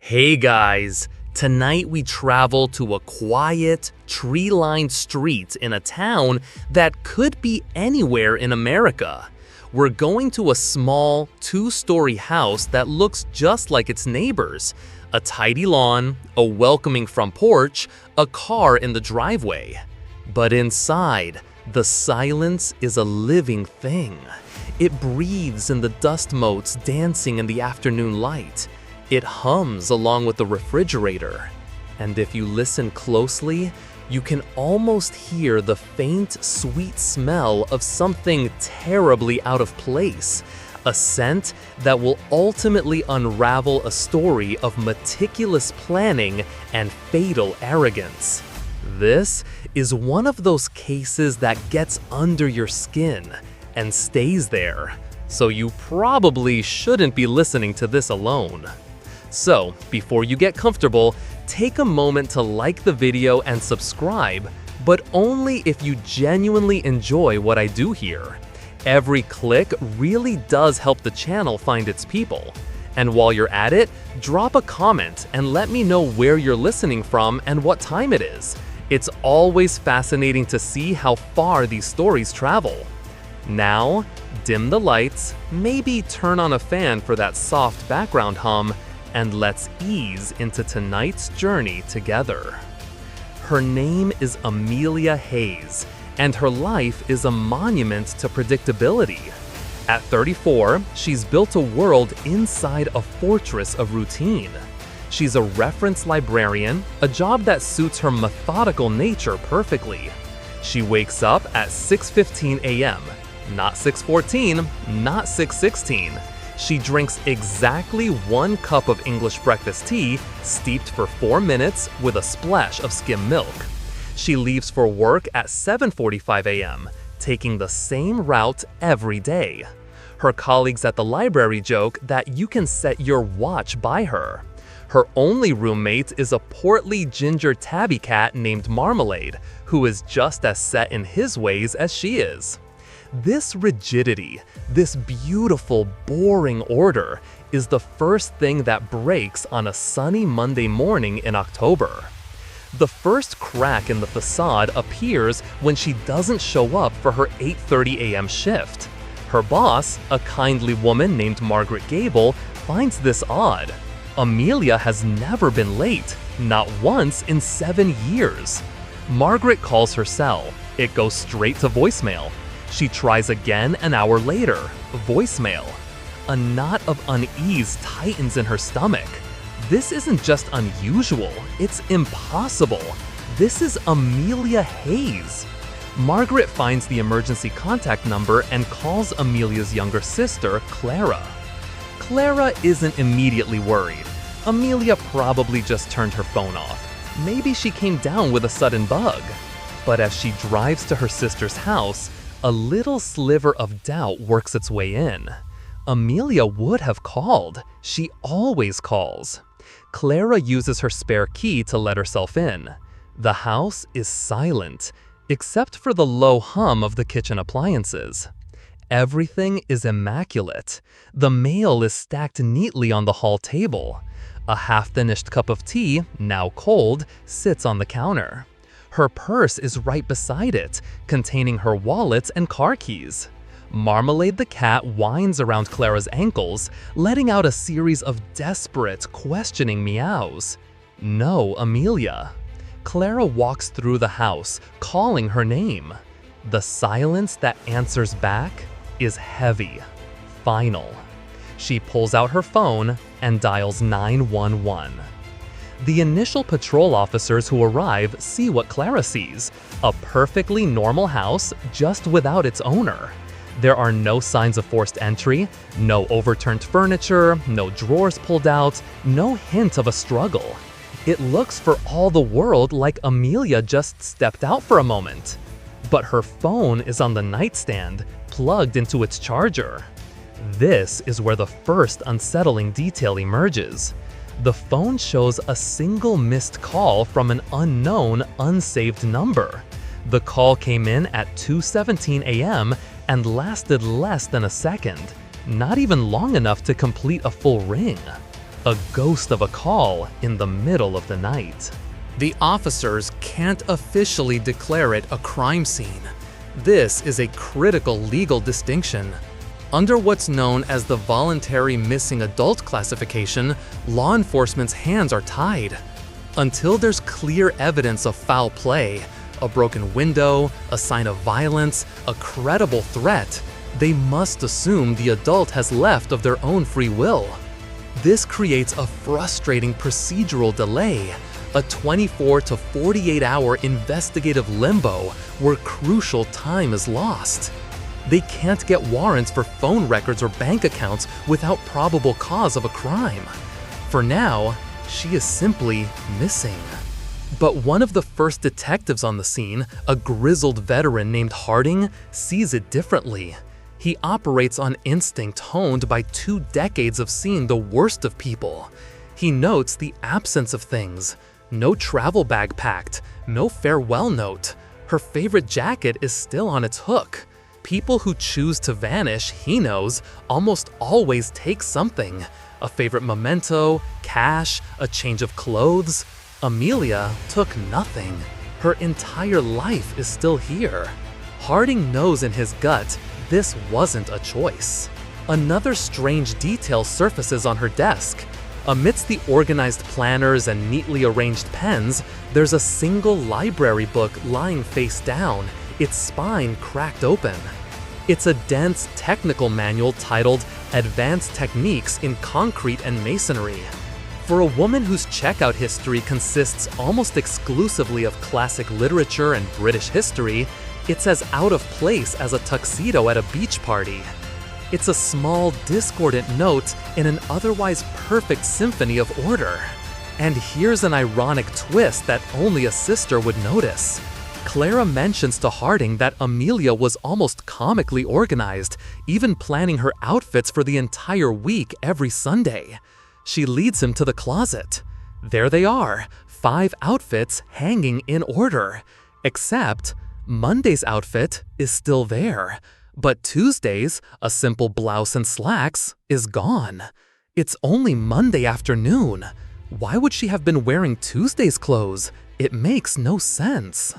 Hey guys! Tonight we travel to a quiet, tree-lined street in a town that could be anywhere in America. We're going to a small, two-story house that looks just like its neighbors. A tidy lawn, a welcoming front porch, a car in the driveway. But inside, the silence is a living thing. It breathes in the dust motes dancing in the afternoon light. It hums along with the refrigerator. And if you listen closely, you can almost hear the faint, sweet smell of something terribly out of place. A scent that will ultimately unravel a story of meticulous planning and fatal arrogance. This is one of those cases that gets under your skin and stays there. So you probably shouldn't be listening to this alone. So, before you get comfortable, take a moment to like the video and subscribe, but only if you genuinely enjoy what I do here. Every click really does help the channel find its people. And while you're at it, drop a comment and let me know where you're listening from and what time it is. It's always fascinating to see how far these stories travel. Now, dim the lights, maybe turn on a fan for that soft background hum, and let's ease into tonight's journey together. Her name is Amelia Hayes, and her life is a monument to predictability. At 34, she's built a world inside a fortress of routine. She's a reference librarian, a job that suits her methodical nature perfectly. She wakes up at 6:15 a.m., not 6:14, not 6:16. She drinks exactly 1 cup of English breakfast tea, steeped for 4 minutes with a splash of skim milk. She leaves for work at 7:45 a.m., taking the same route every day. Her colleagues at the library joke that you can set your watch by her. Her only roommate is a portly ginger tabby cat named Marmalade, who is just as set in his ways as she is. This rigidity, this beautiful, boring order, is the first thing that breaks on a sunny Monday morning in October. The first crack in the facade appears when she doesn't show up for her 8:30 a.m. shift. Her boss, a kindly woman named Margaret Gable, finds this odd. Amelia has never been late, not once in 7 years. Margaret calls her cell. It goes straight to voicemail. She tries again an hour later, voicemail. A knot of unease tightens in her stomach. This isn't just unusual, it's impossible. This is Amelia Hayes. Margaret finds the emergency contact number and calls Amelia's younger sister, Clara. Clara isn't immediately worried. Amelia probably just turned her phone off. Maybe she came down with a sudden bug. But as she drives to her sister's house, a little sliver of doubt works its way in. Amelia would have called. She always calls. Clara uses her spare key to let herself in. The house is silent, except for the low hum of the kitchen appliances. Everything is immaculate. The mail is stacked neatly on the hall table. A half-finished cup of tea, now cold, sits on the counter. Her purse is right beside it, containing her wallet and car keys. Marmalade the cat whines around Clara's ankles, letting out a series of desperate, questioning meows. No Amelia. Clara walks through the house, calling her name. The silence that answers back is heavy, final. She pulls out her phone and dials 911. The initial patrol officers who arrive see what Clara sees, a perfectly normal house just without its owner. There are no signs of forced entry, no overturned furniture, no drawers pulled out, no hint of a struggle. It looks for all the world like Amelia just stepped out for a moment. But her phone is on the nightstand, plugged into its charger. This is where the first unsettling detail emerges. The phone shows a single missed call from an unknown, unsaved number. The call came in at 2:17 a.m. and lasted less than a second, not even long enough to complete a full ring. a ghost of a call in the middle of the night. The officers can't officially declare it a crime scene. This is a critical legal distinction. Under what's known as the voluntary missing adult classification, law enforcement's hands are tied. Until there's clear evidence of foul play, a broken window, a sign of violence, a credible threat, they must assume the adult has left of their own free will. This creates a frustrating procedural delay, a 24 to 48-hour investigative limbo where crucial time is lost. They can't get warrants for phone records or bank accounts without probable cause of a crime. For now, she is simply missing. But one of the first detectives on the scene, a grizzled veteran named Harding, sees it differently. He operates on instinct honed by 2 decades of seeing the worst of people. He notes the absence of things. No travel bag packed, no farewell note. Her favorite jacket is still on its hook. People who choose to vanish, he knows, almost always take something. A favorite memento, cash, a change of clothes. Amelia took nothing. Her entire life is still here. Harding knows in his gut this wasn't a choice. Another strange detail surfaces on her desk. Amidst the organized planners and neatly arranged pens, there's a single library book lying face down, its spine cracked open. It's a dense technical manual titled Advanced Techniques in Concrete and Masonry. For a woman whose checkout history consists almost exclusively of classic literature and British history, it's as out of place as a tuxedo at a beach party. It's a small, discordant note in an otherwise perfect symphony of order. And here's an ironic twist that only a sister would notice. Clara mentions to Harding that Amelia was almost comically organized, even planning her outfits for the entire week every Sunday. She leads him to the closet. There they are, 5 outfits hanging in order. Except Monday's outfit is still there, but Tuesday's, a simple blouse and slacks, is gone. It's only Monday afternoon. Why would she have been wearing Tuesday's clothes? It makes no sense.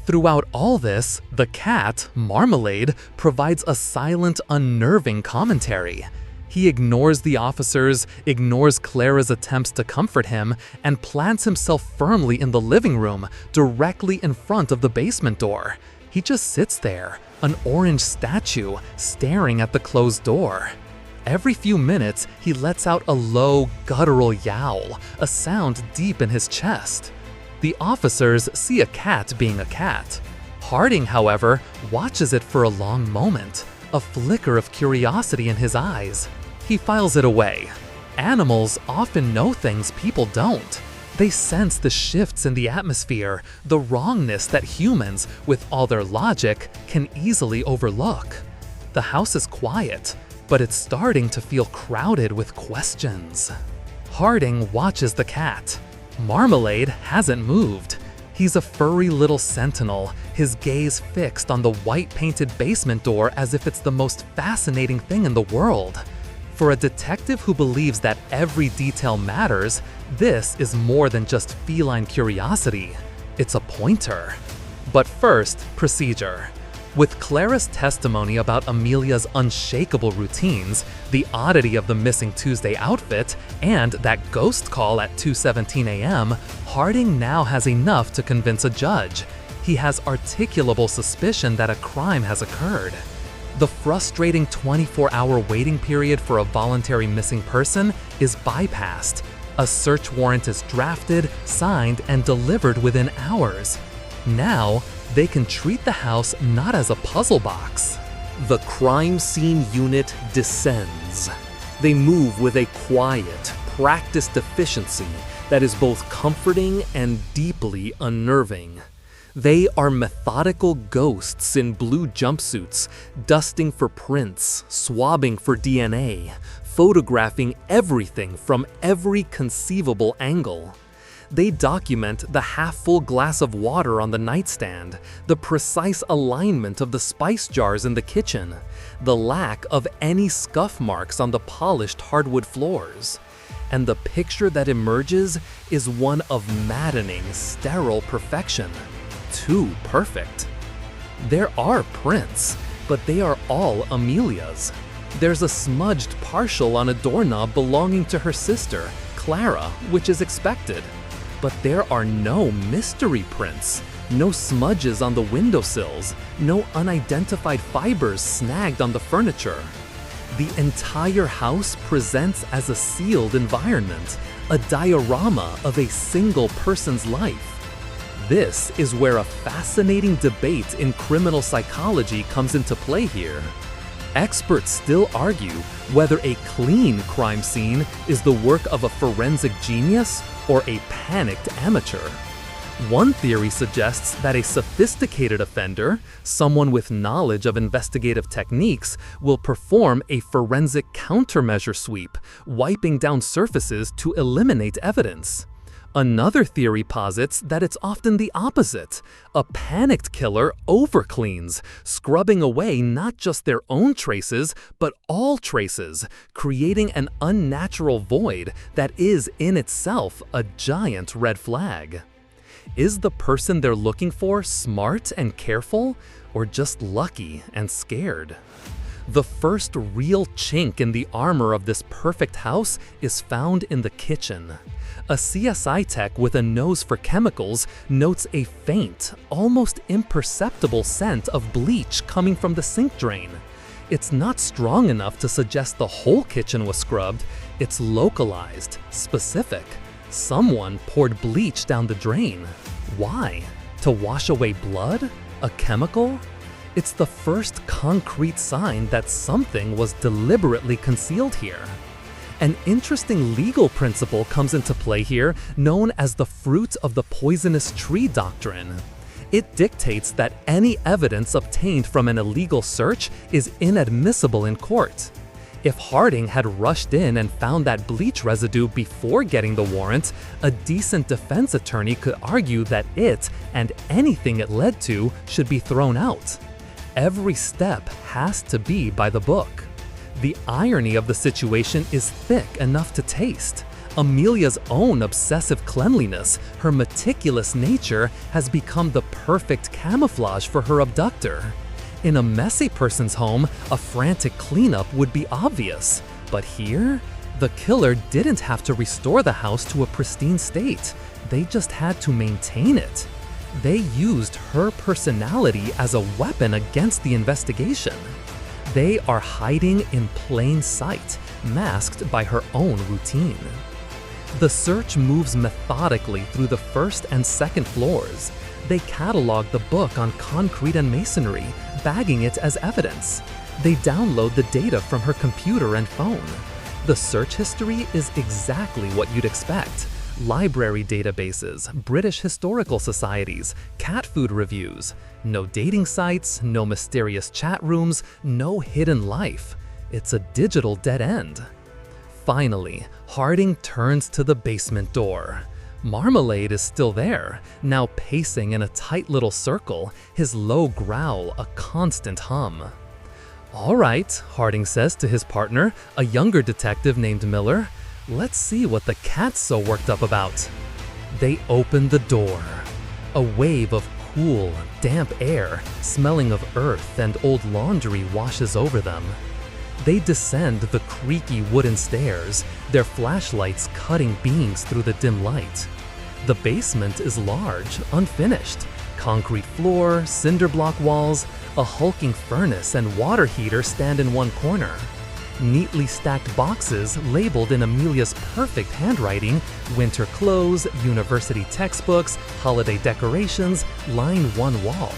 Throughout all this, the cat, Marmalade, provides a silent, unnerving commentary. He ignores the officers, ignores Clara's attempts to comfort him, and plants himself firmly in the living room, directly in front of the basement door. He just sits there, an orange statue, staring at the closed door. Every few minutes, he lets out a low, guttural yowl, a sound deep in his chest. The officers see a cat being a cat. Harding, however, watches it for a long moment, a flicker of curiosity in his eyes. He files it away. Animals often know things people don't. They sense the shifts in the atmosphere, the wrongness that humans, with all their logic, can easily overlook. The house is quiet, but it's starting to feel crowded with questions. Harding watches the cat. Marmalade hasn't moved. He's a furry little sentinel, his gaze fixed on the white-painted basement door as if it's the most fascinating thing in the world. For a detective who believes that every detail matters, this is more than just feline curiosity. It's a pointer. But first, procedure. With Clara's testimony about Amelia's unshakable routines, the oddity of the missing Tuesday outfit, and that ghost call at 2:17 a.m., Harding now has enough to convince a judge. He has articulable suspicion that a crime has occurred. The frustrating 24-hour waiting period for a voluntary missing person is bypassed. A search warrant is drafted, signed, and delivered within hours. Now, they can treat the house not as a puzzle box. The crime scene unit descends. They move with a quiet, practiced efficiency that is both comforting and deeply unnerving. They are methodical ghosts in blue jumpsuits, dusting for prints, swabbing for DNA, photographing everything from every conceivable angle. They document the half-full glass of water on the nightstand, the precise alignment of the spice jars in the kitchen, the lack of any scuff marks on the polished hardwood floors. and the picture that emerges is one of maddening, sterile perfection. Too perfect. There are prints, but they are all Amelia's. There's a smudged partial on a doorknob belonging to her sister, Clara, which is expected. But there are no mystery prints, no smudges on the windowsills, no unidentified fibers snagged on the furniture. The entire house presents as a sealed environment, a diorama of a single person's life. This is where a fascinating debate in criminal psychology comes into play here. Experts still argue whether a clean crime scene is the work of a forensic genius or a panicked amateur. One theory suggests that a sophisticated offender, someone with knowledge of investigative techniques, will perform a forensic countermeasure sweep, wiping down surfaces to eliminate evidence. Another theory posits that it's often the opposite. A panicked killer overcleans, scrubbing away not just their own traces, but all traces, creating an unnatural void that is in itself a giant red flag. Is the person they're looking for smart and careful, or just lucky and scared? The first real chink in the armor of this perfect house is found in the kitchen. A CSI tech with a nose for chemicals notes a faint, almost imperceptible scent of bleach coming from the sink drain. It's not strong enough to suggest the whole kitchen was scrubbed. It's localized, specific. Someone poured bleach down the drain. Why? To wash away blood? A chemical? It's the first concrete sign that something was deliberately concealed here. An interesting legal principle comes into play here, known as the fruit of the poisonous tree doctrine. It dictates that any evidence obtained from an illegal search is inadmissible in court. If Harding had rushed in and found that bleach residue before getting the warrant, a decent defense attorney could argue that it, and anything it led to, should be thrown out. Every step has to be by the book. The irony of the situation is thick enough to taste. Amelia's own obsessive cleanliness, her meticulous nature, has become the perfect camouflage for her abductor. In a messy person's home, a frantic cleanup would be obvious. But here, the killer didn't have to restore the house to a pristine state. They just had to maintain it. They used her personality as a weapon against the investigation. They are hiding in plain sight, masked by her own routine. The search moves methodically through the first and second floors. They catalog the book on concrete and masonry, bagging it as evidence. They download the data from her computer and phone. The search history is exactly what you'd expect. Library databases, British historical societies, cat food reviews. No dating sites, no mysterious chat rooms, no hidden life. It's a digital dead end. Finally, Harding turns to the basement door. Marmalade is still there, now pacing in a tight little circle, his low growl a constant hum. "All right," Harding says to his partner, a younger detective named Miller. "Let's see what the cat's so worked up about." They open the door. A wave of cool, damp air, smelling of earth and old laundry washes over them. They descend the creaky wooden stairs, their flashlights cutting beams through the dim light. The basement is large, unfinished. Concrete floor, cinder block walls, a hulking furnace and water heater stand in one corner. Neatly stacked boxes labeled in Amelia's perfect handwriting, winter clothes, university textbooks, holiday decorations, line one wall.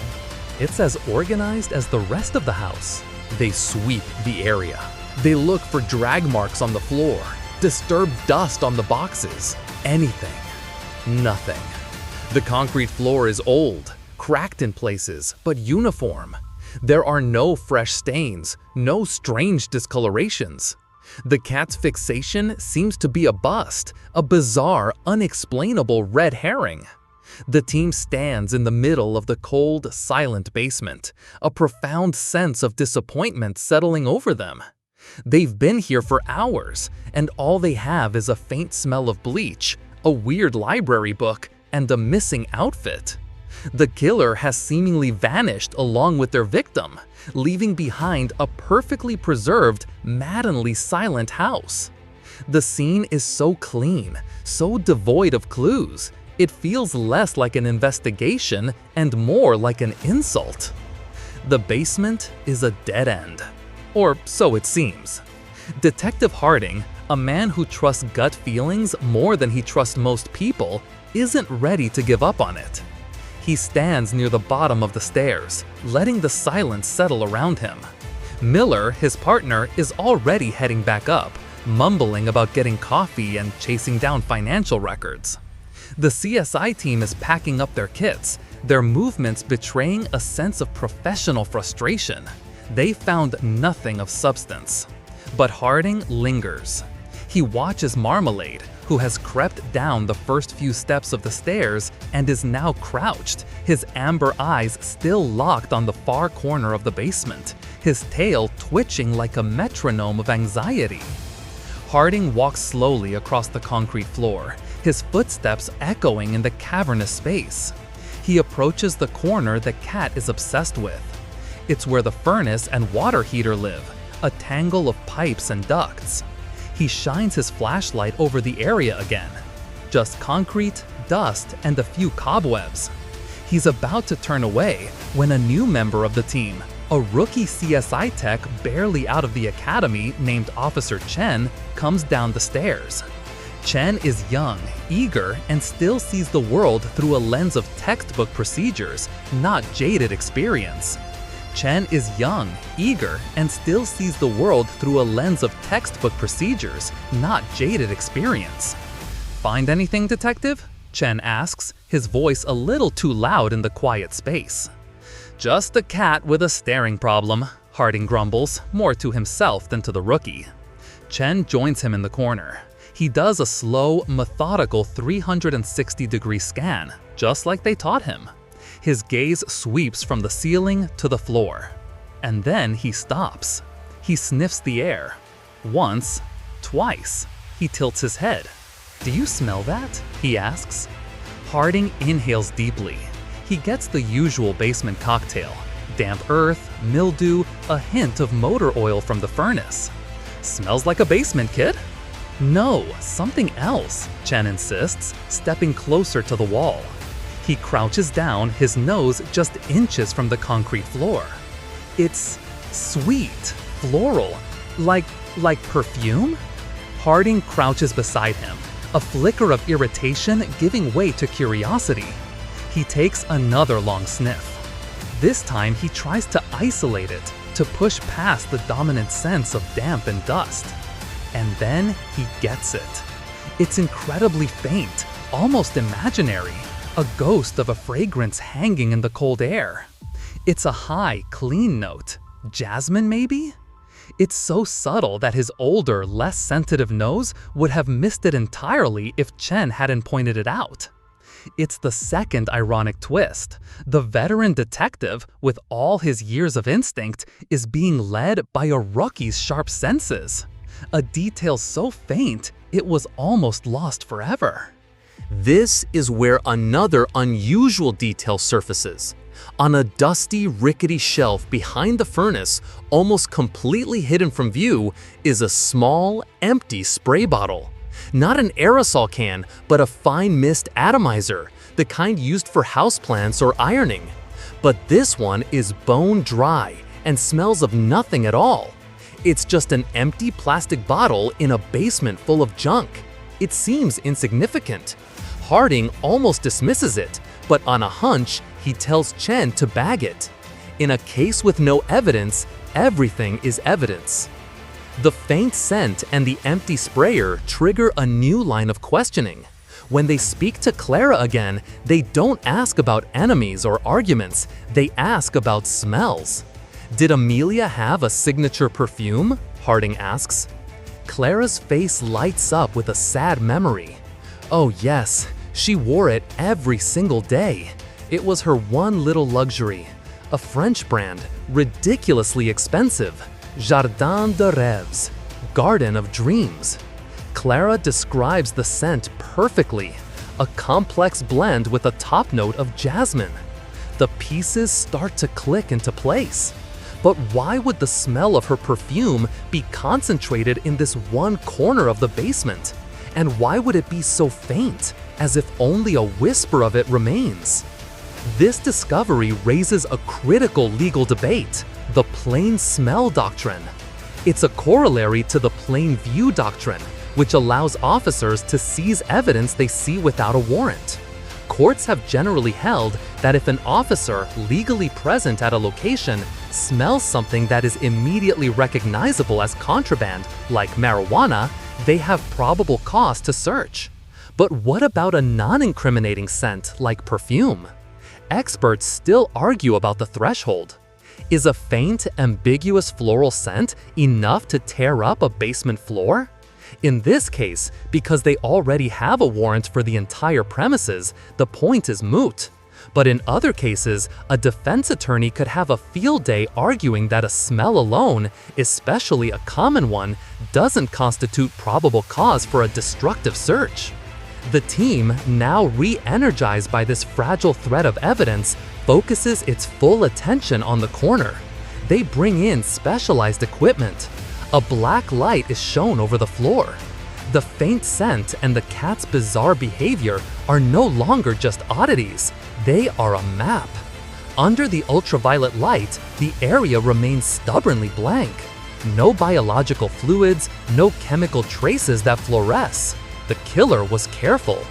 It's as organized as the rest of the house. They sweep the area. They look for drag marks on the floor, disturbed dust on the boxes, anything. Nothing. The concrete floor is old, cracked in places, but uniform. There are no fresh stains, no strange discolorations. The cat's fixation seems to be a bust, a bizarre, unexplainable red herring. The team stands in the middle of the cold, silent basement, a profound sense of disappointment settling over them. They've been here for hours, and all they have is a faint smell of bleach, a weird library book, and a missing outfit. The killer has seemingly vanished along with their victim, leaving behind a perfectly preserved, maddeningly silent house. The scene is so clean, so devoid of clues, it feels less like an investigation and more like an insult. The basement is a dead end. Or so it seems. Detective Harding, a man who trusts gut feelings more than he trusts most people, isn't ready to give up on it. He stands near the bottom of the stairs, letting the silence settle around him. Miller, his partner, is already heading back up, mumbling about getting coffee and chasing down financial records. The CSI team is packing up their kits, their movements betraying a sense of professional frustration. They found nothing of substance. But Harding lingers. He watches Marmalade, who has crept down the first few steps of the stairs and is now crouched, his amber eyes still locked on the far corner of the basement, his tail twitching like a metronome of anxiety. Harding walks slowly across the concrete floor, his footsteps echoing in the cavernous space. He approaches the corner the cat is obsessed with. It's where the furnace and water heater live, a tangle of pipes and ducts. He shines his flashlight over the area again. Just concrete, dust, and a few cobwebs. He's about to turn away when a new member of the team, a rookie CSI tech barely out of the academy named Officer Chen, comes down the stairs. Chen is young, eager, and still sees the world through a lens of textbook procedures, not jaded experience. Chen is young, eager, and still sees the world through a lens of textbook procedures, not jaded experience. "Find anything, detective?" Chen asks, his voice a little too loud in the quiet space. "Just a cat with a staring problem," Harding grumbles, more to himself than to the rookie. Chen joins him in the corner. He does a slow, methodical 360-degree scan, just like they taught him. His gaze sweeps from the ceiling to the floor. And then he stops. He sniffs the air. Once, twice. He tilts his head. "Do you smell that?" he asks. Harding inhales deeply. He gets the usual basement cocktail: damp earth, mildew, a hint of motor oil from the furnace. "Smells like a basement, kid." "No, something else," Chen insists, stepping closer to the wall. He crouches down, his nose just inches from the concrete floor. "It's sweet, floral, like perfume?" Harding crouches beside him, a flicker of irritation giving way to curiosity. He takes another long sniff. This time he tries to isolate it, to push past the dominant sense of damp and dust. And then he gets it. It's incredibly faint, almost imaginary. A ghost of a fragrance hanging in the cold air. It's a high, clean note. Jasmine, maybe? It's so subtle that his older, less sensitive nose would have missed it entirely if Chen hadn't pointed it out. It's the second ironic twist. The veteran detective, with all his years of instinct, is being led by a rookie's sharp senses. A detail so faint, it was almost lost forever. This is where another unusual detail surfaces. On a dusty, rickety shelf behind the furnace, almost completely hidden from view, is a small, empty spray bottle. Not an aerosol can, but a fine mist atomizer, the kind used for houseplants or ironing. But this one is bone dry and smells of nothing at all. It's just an empty plastic bottle in a basement full of junk. It seems insignificant. Harding almost dismisses it, but on a hunch, he tells Chen to bag it. In a case with no evidence, everything is evidence. The faint scent and the empty sprayer trigger a new line of questioning. When they speak to Clara again, they don't ask about enemies or arguments, they ask about smells. "Did Amelia have a signature perfume?" Harding asks. Clara's face lights up with a sad memory. "Oh yes, she wore it every single day. It was her one little luxury. A French brand, ridiculously expensive. Jardin de rêves, Garden of Dreams. Clara describes the scent perfectly, a complex blend with a top note of jasmine. The pieces start to click into place. But why would the smell of her perfume be concentrated in this one corner of the basement? And why would it be so faint, as if only a whisper of it remains? This discovery raises a critical legal debate, the plain smell doctrine. It's a corollary to the plain view doctrine, which allows officers to seize evidence they see without a warrant. Courts have generally held that if an officer legally present at a location smells something that is immediately recognizable as contraband, like marijuana, they have probable cause to search. But what about a non-incriminating scent like perfume? Experts still argue about the threshold. Is a faint, ambiguous floral scent enough to tear up a basement floor? In this case, because they already have a warrant for the entire premises, the point is moot. But in other cases, a defense attorney could have a field day arguing that a smell alone, especially a common one, doesn't constitute probable cause for a destructive search. The team, now re-energized by this fragile thread of evidence, focuses its full attention on the corner. They bring in specialized equipment. A black light is shown over the floor. The faint scent and the cat's bizarre behavior are no longer just oddities, they are a map. Under the ultraviolet light, the area remains stubbornly blank. No biological fluids, no chemical traces that fluoresce. The killer was careful,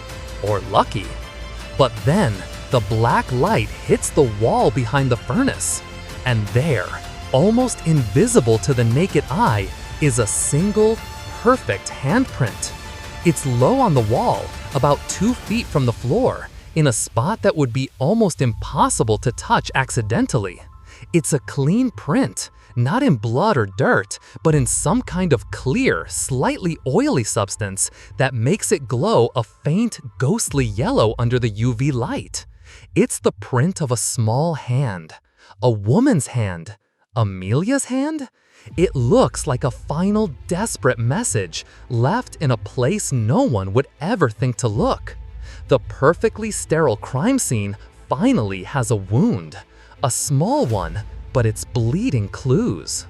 or lucky. But then, the black light hits the wall behind the furnace, and there, almost invisible to the naked eye, is a single, perfect handprint. It's low on the wall, about 2 feet from the floor, in a spot that would be almost impossible to touch accidentally. It's a clean print, not in blood or dirt, but in some kind of clear, slightly oily substance that makes it glow a faint, ghostly yellow under the UV light. It's the print of a small hand, a woman's hand. Amelia's hand? It looks like a final desperate message left in a place no one would ever think to look. The perfectly sterile crime scene finally has a wound. A small one, but it's bleeding clues.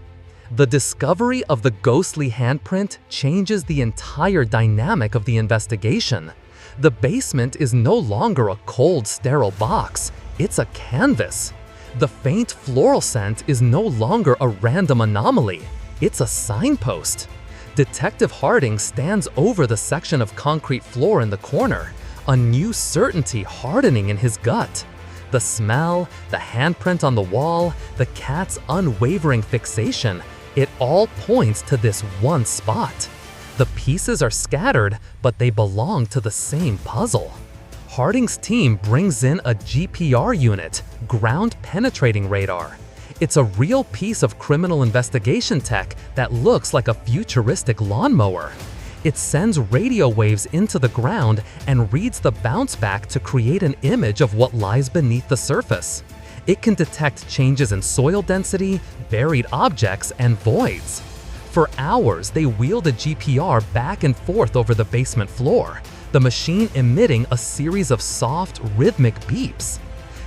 The discovery of the ghostly handprint changes the entire dynamic of the investigation. The basement is no longer a cold, sterile box. It's a canvas. The faint floral scent is no longer a random anomaly. It's a signpost. Detective Harding stands over the section of concrete floor in the corner, a new certainty hardening in his gut. The smell, the handprint on the wall, the cat's unwavering fixation, it all points to this one spot. The pieces are scattered, but they belong to the same puzzle. Harding's team brings in a GPR unit, ground penetrating radar. It's a real piece of criminal investigation tech that looks like a futuristic lawnmower. It sends radio waves into the ground and reads the bounce back to create an image of what lies beneath the surface. It can detect changes in soil density, buried objects, and voids. For hours, they wheel the GPR back and forth over the basement floor, the machine emitting a series of soft, rhythmic beeps.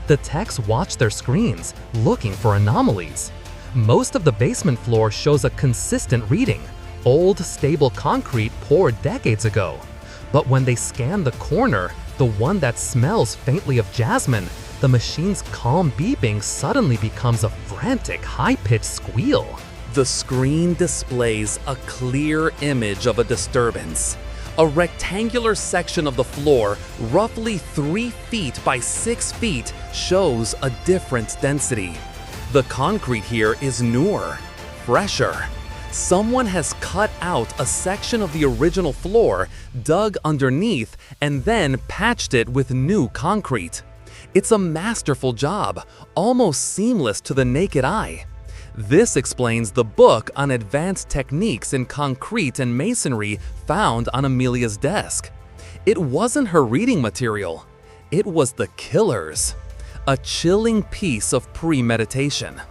The techs watch their screens, looking for anomalies. Most of the basement floor shows a consistent reading, old, stable concrete poured decades ago. But when they scan the corner, the one that smells faintly of jasmine, the machine's calm beeping suddenly becomes a frantic, high-pitched squeal. The screen displays a clear image of a disturbance. A rectangular section of the floor, roughly 3 feet by 6 feet, shows a different density. The concrete here is newer, fresher. Someone has cut out a section of the original floor, dug underneath, and then patched it with new concrete. It's a masterful job, almost seamless to the naked eye. This explains the book on advanced techniques in concrete and masonry found on Amelia's desk. It wasn't her reading material, it was the killer's. A chilling piece of premeditation.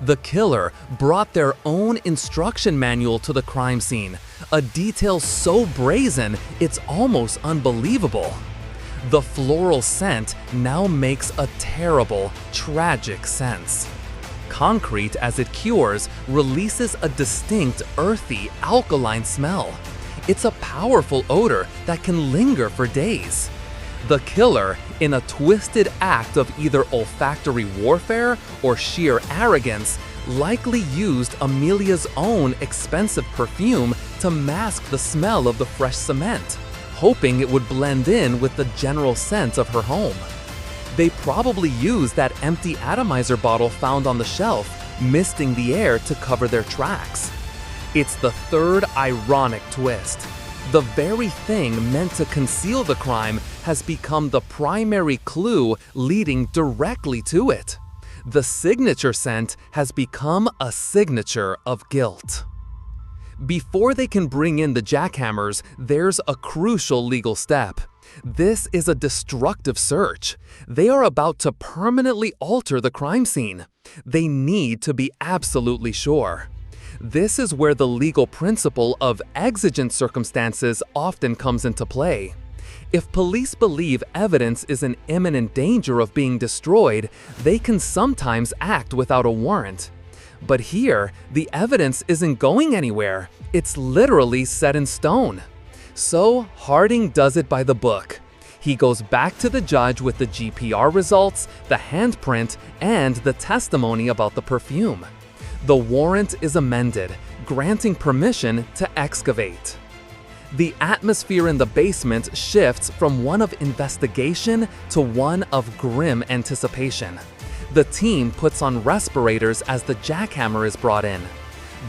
The killer brought their own instruction manual to the crime scene, a detail so brazen it's almost unbelievable. The floral scent now makes a terrible, tragic sense. Concrete, as it cures, releases a distinct, earthy, alkaline smell. It's a powerful odor that can linger for days. The killer, in a twisted act of either olfactory warfare or sheer arrogance, likely used Amelia's own expensive perfume to mask the smell of the fresh cement, hoping it would blend in with the general scent of her home. They probably used that empty atomizer bottle found on the shelf, misting the air to cover their tracks. It's the third ironic twist. The very thing meant to conceal the crime has become the primary clue leading directly to it. The signature scent has become a signature of guilt. Before they can bring in the jackhammers, there's a crucial legal step. This is a destructive search. They are about to permanently alter the crime scene. They need to be absolutely sure. This is where the legal principle of exigent circumstances often comes into play. If police believe evidence is in imminent danger of being destroyed, they can sometimes act without a warrant. But here, the evidence isn't going anywhere. It's literally set in stone. So Harding does it by the book. He goes back to the judge with the GPR results, the handprint, and the testimony about the perfume. The warrant is amended, granting permission to excavate. The atmosphere in the basement shifts from one of investigation to one of grim anticipation. The team puts on respirators as the jackhammer is brought in.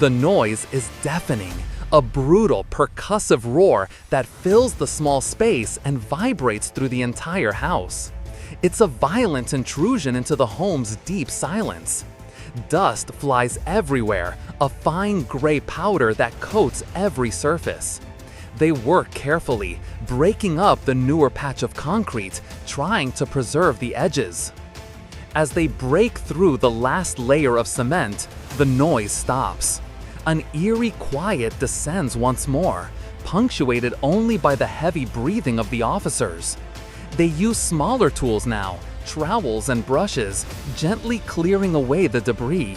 The noise is deafening, a brutal, percussive roar that fills the small space and vibrates through the entire house. It's a violent intrusion into the home's deep silence. Dust flies everywhere, a fine gray powder that coats every surface. They work carefully, breaking up the newer patch of concrete, trying to preserve the edges. As they break through the last layer of cement, the noise stops. An eerie quiet descends once more, punctuated only by the heavy breathing of the officers. They use smaller tools now, trowels and brushes, gently clearing away the debris.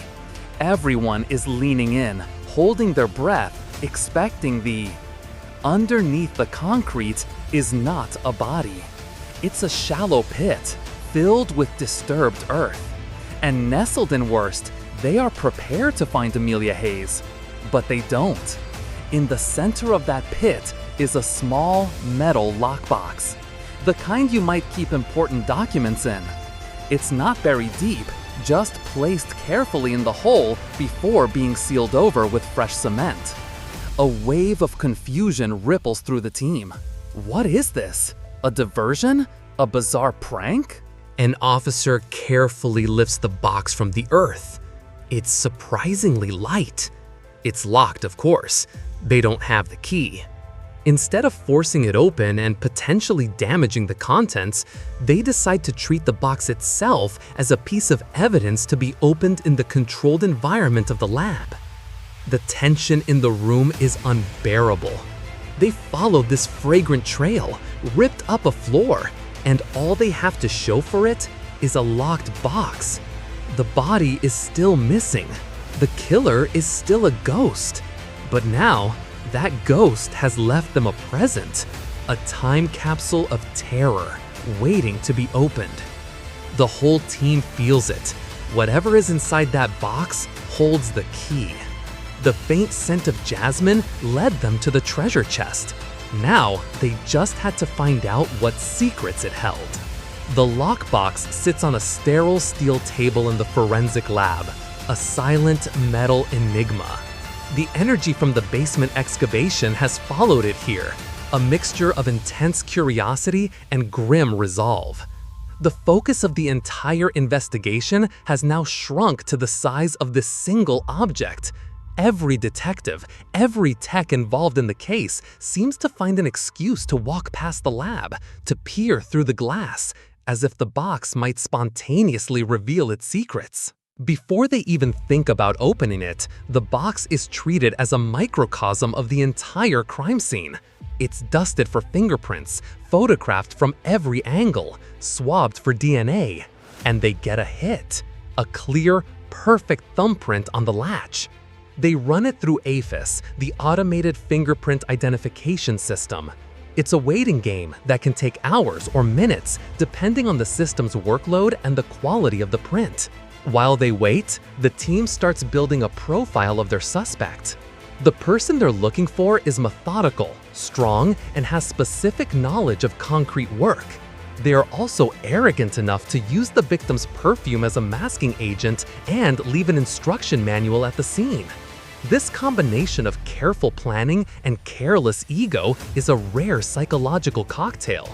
Everyone is leaning in, holding their breath, expecting the... Underneath the concrete is not a body. It's a shallow pit, filled with disturbed earth. And nestled in worst, they are prepared to find Amelia Hayes. But they don't. In the center of that pit is a small metal lockbox. The kind you might keep important documents in. It's not buried deep, just placed carefully in the hole before being sealed over with fresh cement. A wave of confusion ripples through the team. What is this? A diversion? A bizarre prank? An officer carefully lifts the box from the earth. It's surprisingly light. It's locked, of course. They don't have the key. Instead of forcing it open and potentially damaging the contents, they decide to treat the box itself as a piece of evidence to be opened in the controlled environment of the lab. The tension in the room is unbearable. They followed this fragrant trail, ripped up a floor, and all they have to show for it is a locked box. The body is still missing. The killer is still a ghost. But now, that ghost has left them a present, a time capsule of terror waiting to be opened. The whole team feels it. Whatever is inside that box holds the key. The faint scent of jasmine led them to the treasure chest. Now, they just had to find out what secrets it held. The lockbox sits on a sterile steel table in the forensic lab, a silent metal enigma. The energy from the basement excavation has followed it here, a mixture of intense curiosity and grim resolve. The focus of the entire investigation has now shrunk to the size of this single object. Every detective, every tech involved in the case seems to find an excuse to walk past the lab, to peer through the glass, as if the box might spontaneously reveal its secrets. Before they even think about opening it, the box is treated as a microcosm of the entire crime scene. It's dusted for fingerprints, photographed from every angle, swabbed for DNA, and they get a hit. A clear, perfect thumbprint on the latch. They run it through AFIS, the automated fingerprint identification system. It's a waiting game that can take hours or minutes depending on the system's workload and the quality of the print. While they wait, the team starts building a profile of their suspect. The person they're looking for is methodical, strong, and has specific knowledge of concrete work. They are also arrogant enough to use the victim's perfume as a masking agent and leave an instruction manual at the scene. This combination of careful planning and careless ego is a rare psychological cocktail.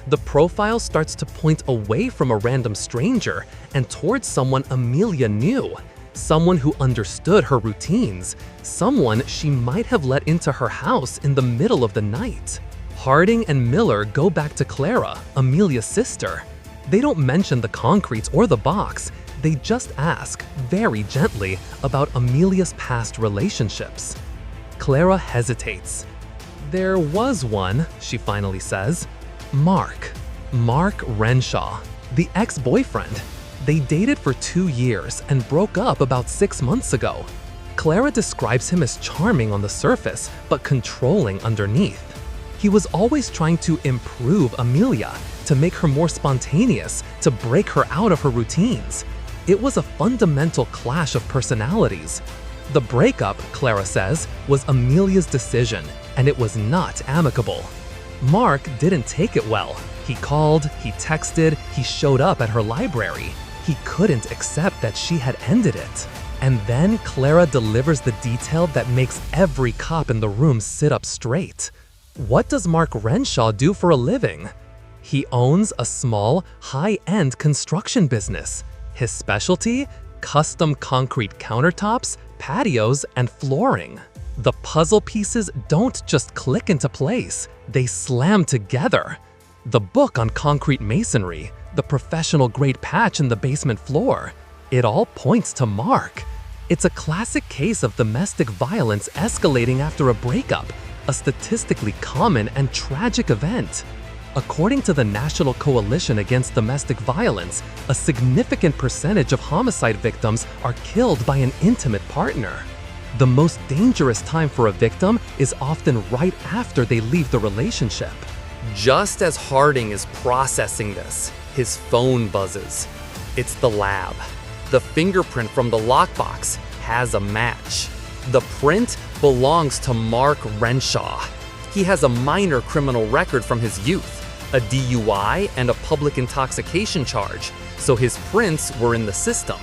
The profile starts to point away from a random stranger and towards someone Amelia knew, someone who understood her routines, someone she might have let into her house in the middle of the night. Harding and Miller go back to Clara, Amelia's sister. They don't mention the concretes or the box, they just ask, very gently, about Amelia's past relationships. Clara hesitates. "There was one," she finally says. Mark Renshaw, the ex-boyfriend. They dated for 2 years and broke up about 6 months ago. Clara describes him as charming on the surface, but controlling underneath. He was always trying to improve Amelia, to make her more spontaneous, to break her out of her routines. It was a fundamental clash of personalities. The breakup, Clara says, was Amelia's decision, and it was not amicable. Mark didn't take it well. He called, he texted, he showed up at her library. He couldn't accept that she had ended it. And then Clara delivers the detail that makes every cop in the room sit up straight. What does Mark Renshaw do for a living? He owns a small, high-end construction business. His specialty? Custom concrete countertops, patios, and flooring. The puzzle pieces don't just click into place, they slam together. The book on concrete masonry, the professional-grade patch in the basement floor, it all points to Mark. It's a classic case of domestic violence escalating after a breakup, a statistically common and tragic event. According to the National Coalition Against Domestic Violence, a significant percentage of homicide victims are killed by an intimate partner. The most dangerous time for a victim is often right after they leave the relationship. Just as Harding is processing this, his phone buzzes. It's the lab. The fingerprint from the lockbox has a match. The print belongs to Mark Renshaw. He has a minor criminal record from his youth, a DUI and a public intoxication charge, so his prints were in the system.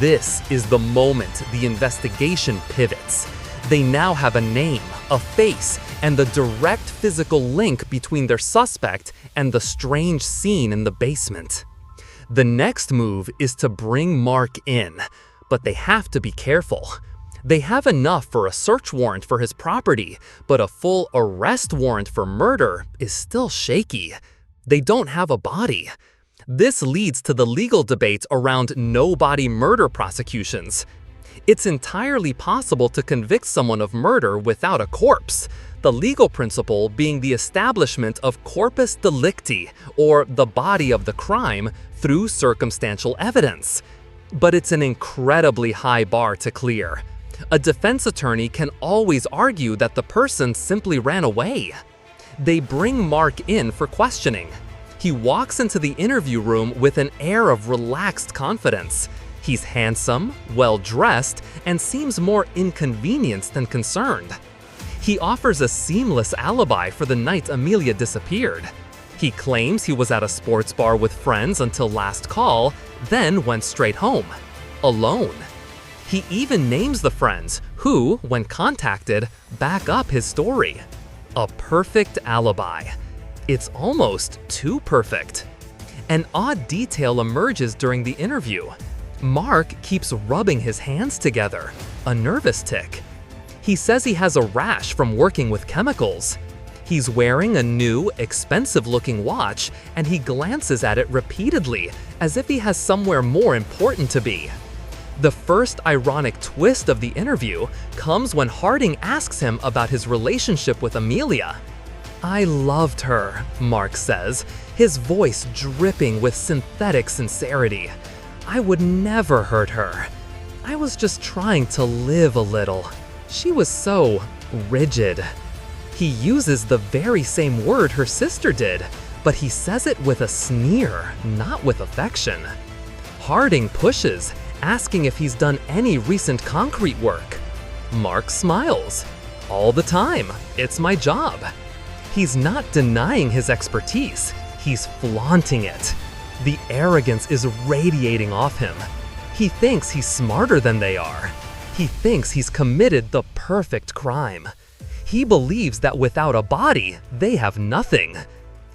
This is the moment the investigation pivots. They now have a name, a face, and the direct physical link between their suspect and the strange scene in the basement. The next move is to bring Mark in, but they have to be careful. They have enough for a search warrant for his property, but a full arrest warrant for murder is still shaky. They don't have a body. This leads to the legal debate around no-body murder prosecutions. It's entirely possible to convict someone of murder without a corpse, the legal principle being the establishment of corpus delicti, or the body of the crime, through circumstantial evidence. But it's an incredibly high bar to clear. A defense attorney can always argue that the person simply ran away. They bring Mark in for questioning. He walks into the interview room with an air of relaxed confidence. He's handsome, well-dressed, and seems more inconvenienced than concerned. He offers a seamless alibi for the night Amelia disappeared. He claims he was at a sports bar with friends until last call, then went straight home, alone. He even names the friends who, when contacted, back up his story. A perfect alibi. It's almost too perfect. An odd detail emerges during the interview. Mark keeps rubbing his hands together, a nervous tic. He says he has a rash from working with chemicals. He's wearing a new, expensive-looking watch, and he glances at it repeatedly, as if he has somewhere more important to be. The first ironic twist of the interview comes when Harding asks him about his relationship with Amelia. "I loved her," Mark says, his voice dripping with synthetic sincerity. "I would never hurt her. I was just trying to live a little. She was so rigid." He uses the very same word her sister did, but he says it with a sneer, not with affection. Harding pushes, asking if he's done any recent concrete work. Mark smiles. "All the time. It's my job." He's not denying his expertise. He's flaunting it. The arrogance is radiating off him. He thinks he's smarter than they are. He thinks he's committed the perfect crime. He believes that without a body, they have nothing.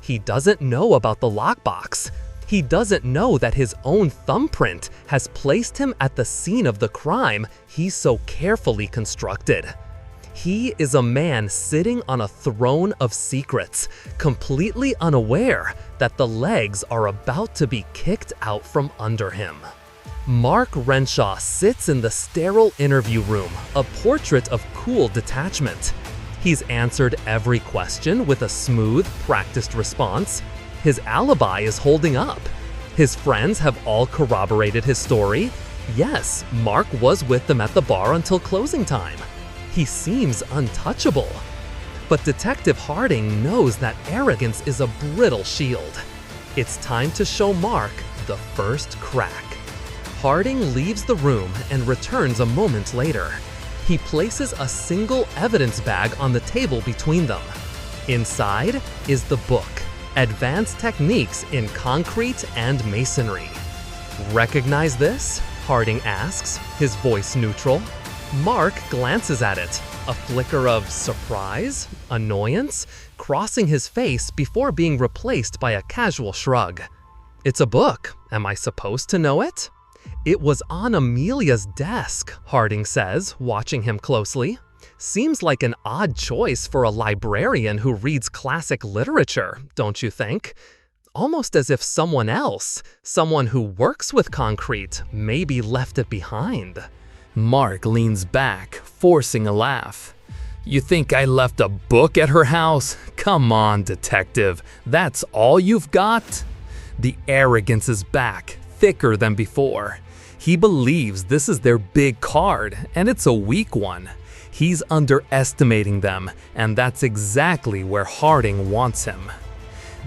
He doesn't know about the lockbox. He doesn't know that his own thumbprint has placed him at the scene of the crime he's so carefully constructed. He is a man sitting on a throne of secrets, completely unaware that the legs are about to be kicked out from under him. Mark Renshaw sits in the sterile interview room, a portrait of cool detachment. He's answered every question with a smooth, practiced response. His alibi is holding up. His friends have all corroborated his story. Yes, Mark was with them at the bar until closing time. He seems untouchable. But Detective Harding knows that arrogance is a brittle shield. It's time to show Mark the first crack. Harding leaves the room and returns a moment later. He places a single evidence bag on the table between them. Inside is the book, Advanced Techniques in Concrete and Masonry. "Recognize this?" Harding asks, his voice neutral. Mark glances at it, a flicker of surprise, annoyance, crossing his face before being replaced by a casual shrug. "It's a book. Am I supposed to know it?" "It was on Amelia's desk," Harding says, watching him closely. "Seems like an odd choice for a librarian who reads classic literature, don't you think? Almost as if someone else, someone who works with concrete, maybe left it behind." Mark leans back, forcing a laugh. "You think I left a book at her house? Come on, detective, that's all you've got?" The arrogance is back, thicker than before. He believes this is their big card, and it's a weak one. He's underestimating them, and that's exactly where Harding wants him.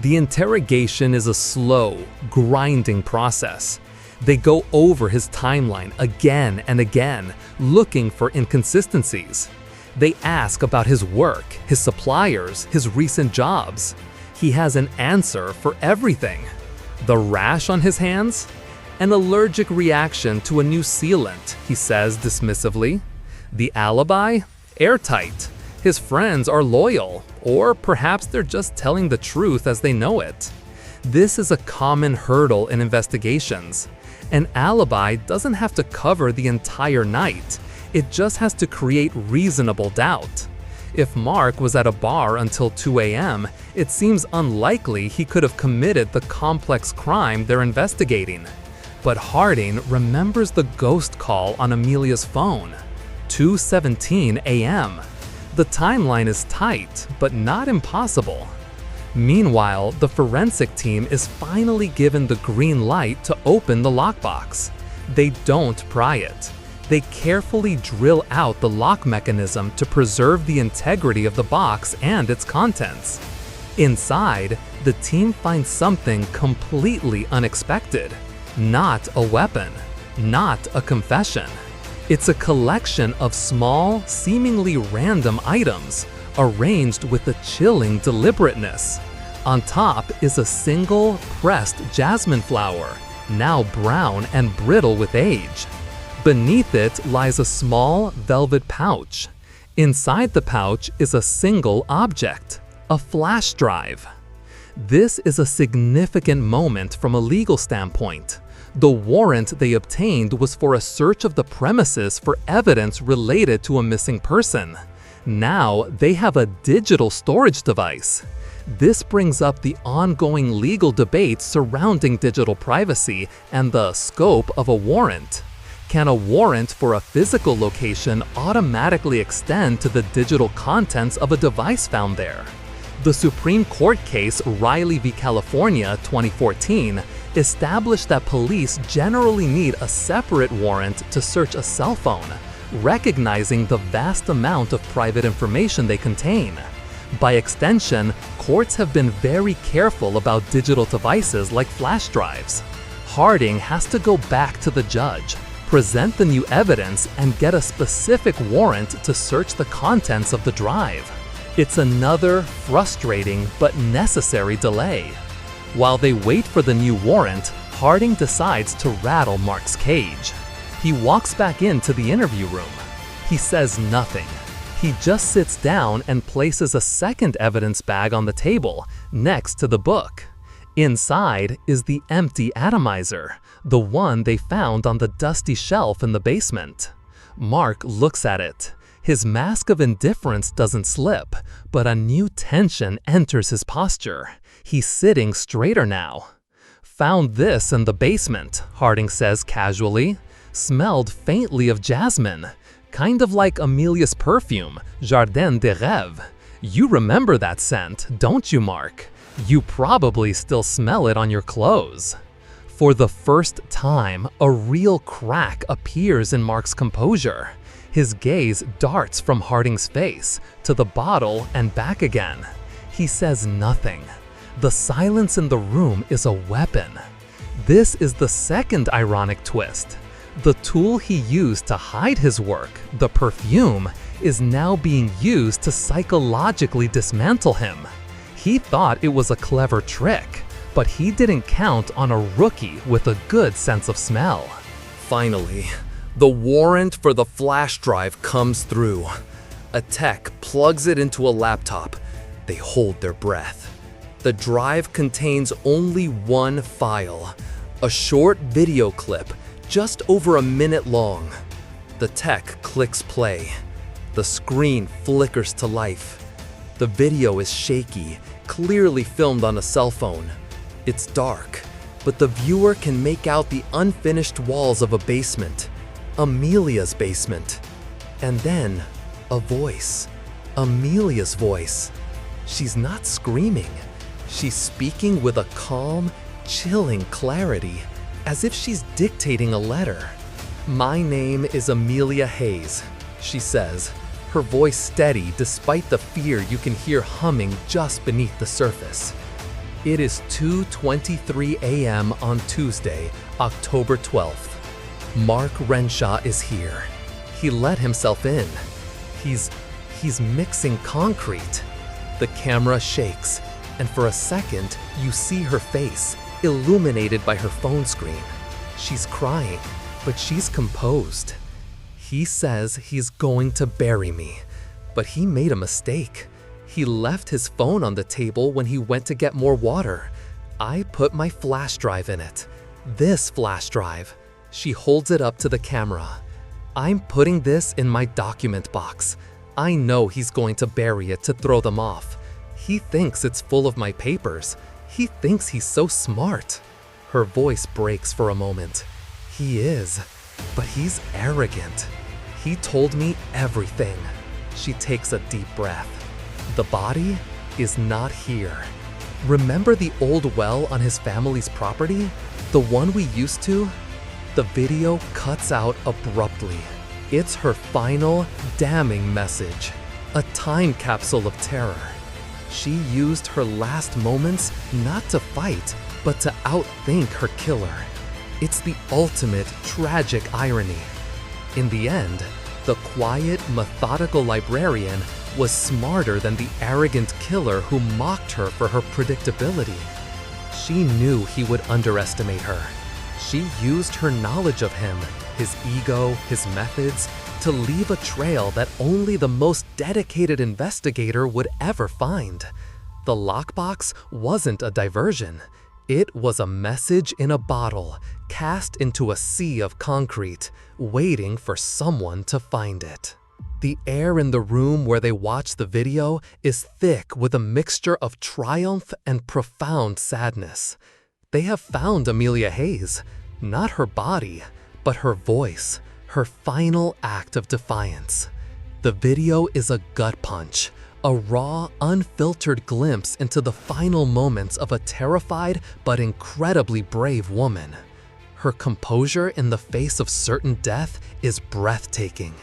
The interrogation is a slow, grinding process. They go over his timeline again and again, looking for inconsistencies. They ask about his work, his suppliers, his recent jobs. He has an answer for everything. The rash on his hands? An allergic reaction to a new sealant, he says dismissively. The alibi? Airtight. His friends are loyal, or perhaps they're just telling the truth as they know it. This is a common hurdle in investigations. An alibi doesn't have to cover the entire night. It just has to create reasonable doubt. If Mark was at a bar until 2 a.m., it seems unlikely he could have committed the complex crime they're investigating. But Harding remembers the ghost call on Amelia's phone. 2:17 a.m. The timeline is tight, but not impossible. Meanwhile, the forensic team is finally given the green light to open the lockbox. They don't pry it. They carefully drill out the lock mechanism to preserve the integrity of the box and its contents. Inside, the team finds something completely unexpected. Not a weapon, not a confession. It's a collection of small, seemingly random items, arranged with a chilling deliberateness. On top is a single, pressed jasmine flower, now brown and brittle with age. Beneath it lies a small, velvet pouch. Inside the pouch is a single object, a flash drive. This is a significant moment from a legal standpoint. The warrant they obtained was for a search of the premises for evidence related to a missing person. Now they have a digital storage device. This brings up the ongoing legal debate surrounding digital privacy and the scope of a warrant. Can a warrant for a physical location automatically extend to the digital contents of a device found there? The Supreme Court case Riley v. California 2014 established that police generally need a separate warrant to search a cell phone, recognizing the vast amount of private information they contain. By extension, courts have been very careful about digital devices like flash drives. Harding has to go back to the judge, present the new evidence, and get a specific warrant to search the contents of the drive. It's another frustrating but necessary delay. While they wait for the new warrant, Harding decides to rattle Mark's cage. He walks back into the interview room. He says nothing. He just sits down and places a second evidence bag on the table, next to the book. Inside is the empty atomizer, the one they found on the dusty shelf in the basement. Mark looks at it. His mask of indifference doesn't slip, but a new tension enters his posture. He's sitting straighter now. "Found this in the basement," Harding says casually. "Smelled faintly of jasmine. Kind of like Amelia's perfume, Jardin des Rêves. You remember that scent, don't you, Mark? You probably still smell it on your clothes." For the first time, a real crack appears in Mark's composure. His gaze darts from Harding's face to the bottle and back again. He says nothing. The silence in the room is a weapon. This is the second ironic twist. The tool he used to hide his work, the perfume, is now being used to psychologically dismantle him. He thought it was a clever trick, but he didn't count on a rookie with a good sense of smell. Finally, the warrant for the flash drive comes through. A tech plugs it into a laptop. They hold their breath. The drive contains only one file, a short video clip just over a minute long. The tech clicks play. The screen flickers to life. The video is shaky, clearly filmed on a cell phone. It's dark, but the viewer can make out the unfinished walls of a basement. Amelia's basement. And then, a voice. Amelia's voice. She's not screaming. She's speaking with a calm, chilling clarity, as if she's dictating a letter. "My name is Amelia Hayes," she says, her voice steady despite the fear you can hear humming just beneath the surface. It is 2:23 a.m. on Tuesday, October 12th. Mark Renshaw is here. He let himself in. He's mixing concrete. The camera shakes, and for a second, you see her face, illuminated by her phone screen. She's crying, but she's composed. He says he's going to bury me, but he made a mistake. He left his phone on the table when he went to get more water. I put my flash drive in it. This flash drive. She holds it up to the camera. I'm putting this in my document box. I know he's going to bury it to throw them off. He thinks it's full of my papers. He thinks he's so smart. Her voice breaks for a moment. He is, but he's arrogant. He told me everything. She takes a deep breath. The body is not here. Remember the old well on his family's property? The one we used to? The video cuts out abruptly. It's her final, damning message. A time capsule of terror. She used her last moments not to fight, but to outthink her killer. It's the ultimate tragic irony. In the end, the quiet, methodical librarian was smarter than the arrogant killer who mocked her for her predictability. She knew he would underestimate her. She used her knowledge of him, his ego, his methods, to leave a trail that only the most dedicated investigator would ever find. The lockbox wasn't a diversion. It was a message in a bottle, cast into a sea of concrete, waiting for someone to find it. The air in the room where they watch the video is thick with a mixture of triumph and profound sadness. They have found Amelia Hayes, not her body, but her voice, her final act of defiance. The video is a gut punch, a raw, unfiltered glimpse into the final moments of a terrified but incredibly brave woman. Her composure in the face of certain death is breathtaking.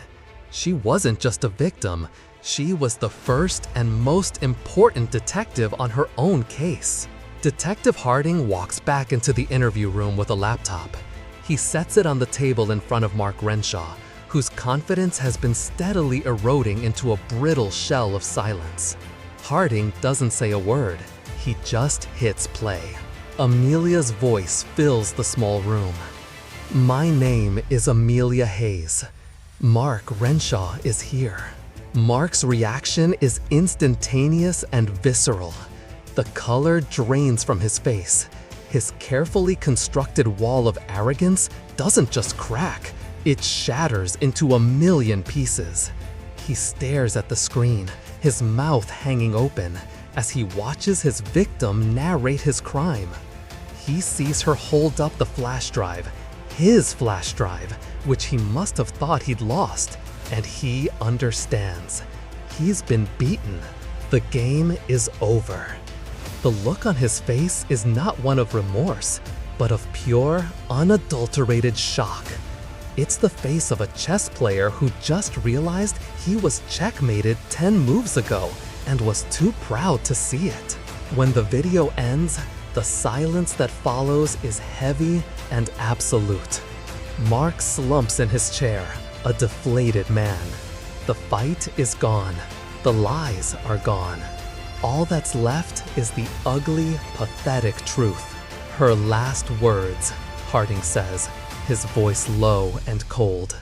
She wasn't just a victim, she was the first and most important detective on her own case. Detective Harding walks back into the interview room with a laptop. He sets it on the table in front of Mark Renshaw, whose confidence has been steadily eroding into a brittle shell of silence. Harding doesn't say a word, he just hits play. Amelia's voice fills the small room. "My name is Amelia Hayes. Mark Renshaw is here." Mark's reaction is instantaneous and visceral. The color drains from his face. His carefully constructed wall of arrogance doesn't just crack, it shatters into a million pieces. He stares at the screen, his mouth hanging open, as he watches his victim narrate his crime. He sees her hold up the flash drive, his flash drive, which he must have thought he'd lost, and he understands. He's been beaten. The game is over. The look on his face is not one of remorse, but of pure, unadulterated shock. It's the face of a chess player who just realized he was checkmated 10 moves ago and was too proud to see it. When the video ends, the silence that follows is heavy and absolute. Mark slumps in his chair, a deflated man. The fight is gone. The lies are gone. All that's left is the ugly, pathetic truth. Her last words, Harding says, his voice low and cold.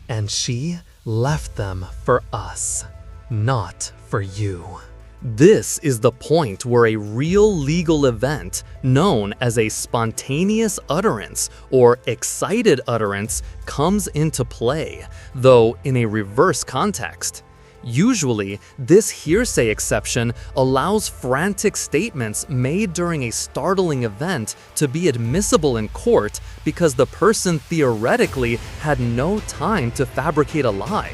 And she left them for us, not for you. This is the point where a real legal event known as a spontaneous utterance or excited utterance comes into play, though in a reverse context. Usually, this hearsay exception allows frantic statements made during a startling event to be admissible in court because the person theoretically had no time to fabricate a lie.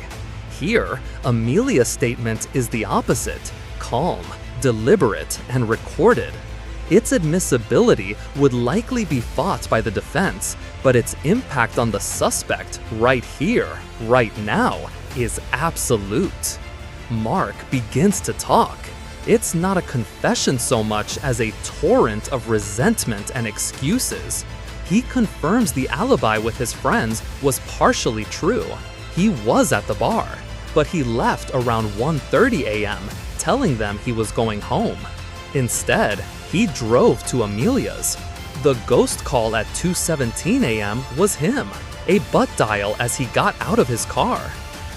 Here, Amelia's statement is the opposite: calm, deliberate, and recorded. Its admissibility would likely be fought by the defense, but its impact on the suspect right here, right now, is absolute. Mark begins to talk. It's not a confession so much as a torrent of resentment and excuses. He confirms the alibi with his friends was partially true. He was at the bar, but he left around 1:30 a.m., telling them he was going home. Instead, he drove to Amelia's. The ghost call at 2:17 a.m. was him, a butt dial as he got out of his car.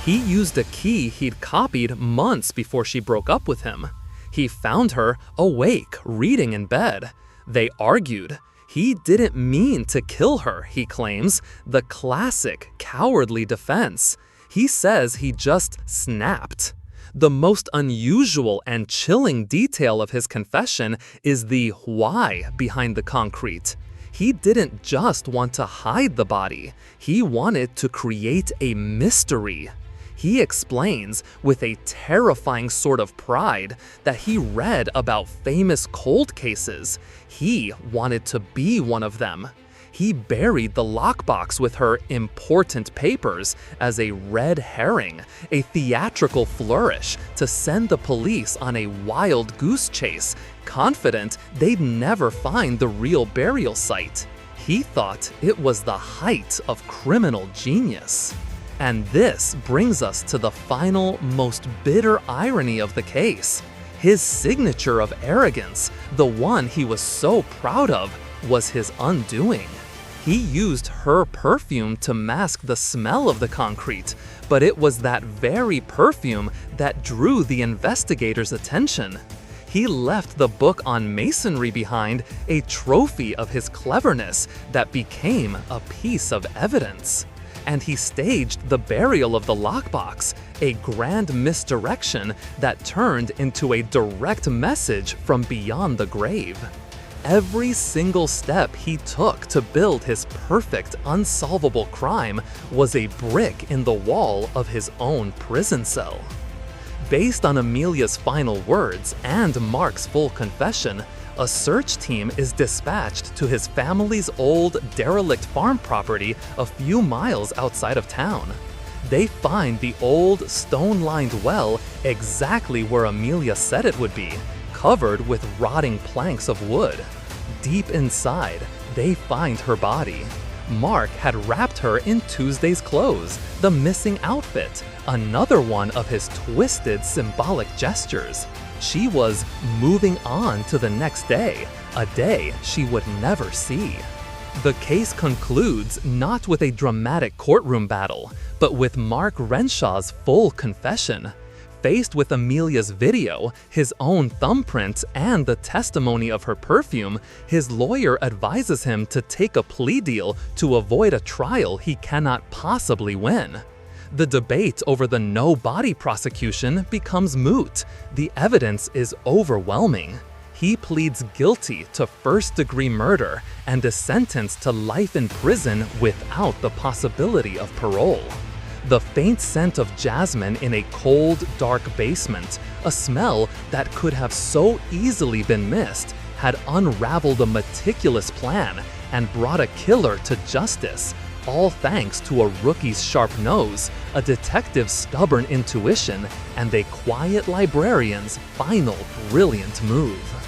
He used a key he'd copied months before she broke up with him. He found her awake, reading in bed. They argued. He didn't mean to kill her, he claims, the classic cowardly defense. He says he just snapped. The most unusual and chilling detail of his confession is the why behind the concrete. He didn't just want to hide the body, he wanted to create a mystery. He explains, with a terrifying sort of pride, that he read about famous cold cases. He wanted to be one of them. He buried the lockbox with her important papers as a red herring, a theatrical flourish to send the police on a wild goose chase, confident they'd never find the real burial site. He thought it was the height of criminal genius. And this brings us to the final, most bitter irony of the case. His signature of arrogance, the one he was so proud of, was his undoing. He used her perfume to mask the smell of the concrete, but it was that very perfume that drew the investigator's attention. He left the book on masonry behind, a trophy of his cleverness that became a piece of evidence. And he staged the burial of the lockbox, a grand misdirection that turned into a direct message from beyond the grave. Every single step he took to build his perfect, unsolvable crime was a brick in the wall of his own prison cell. Based on Amelia's final words and Mark's full confession, a search team is dispatched to his family's old, derelict farm property a few miles outside of town. They find the old, stone-lined well exactly where Amelia said it would be, covered with rotting planks of wood. Deep inside, they find her body. Mark had wrapped her in Tuesday's clothes, the missing outfit, another one of his twisted symbolic gestures. She was moving on to the next day, a day she would never see. The case concludes not with a dramatic courtroom battle, but with Mark Renshaw's full confession. Faced with Amelia's video, his own thumbprint, and the testimony of her perfume, his lawyer advises him to take a plea deal to avoid a trial he cannot possibly win. The debate over the no-body prosecution becomes moot. The evidence is overwhelming. He pleads guilty to first-degree murder and is sentenced to life in prison without the possibility of parole. The faint scent of jasmine in a cold, dark basement, a smell that could have so easily been missed, had unraveled a meticulous plan and brought a killer to justice, all thanks to a rookie's sharp nose, a detective's stubborn intuition, and a quiet librarian's final brilliant move.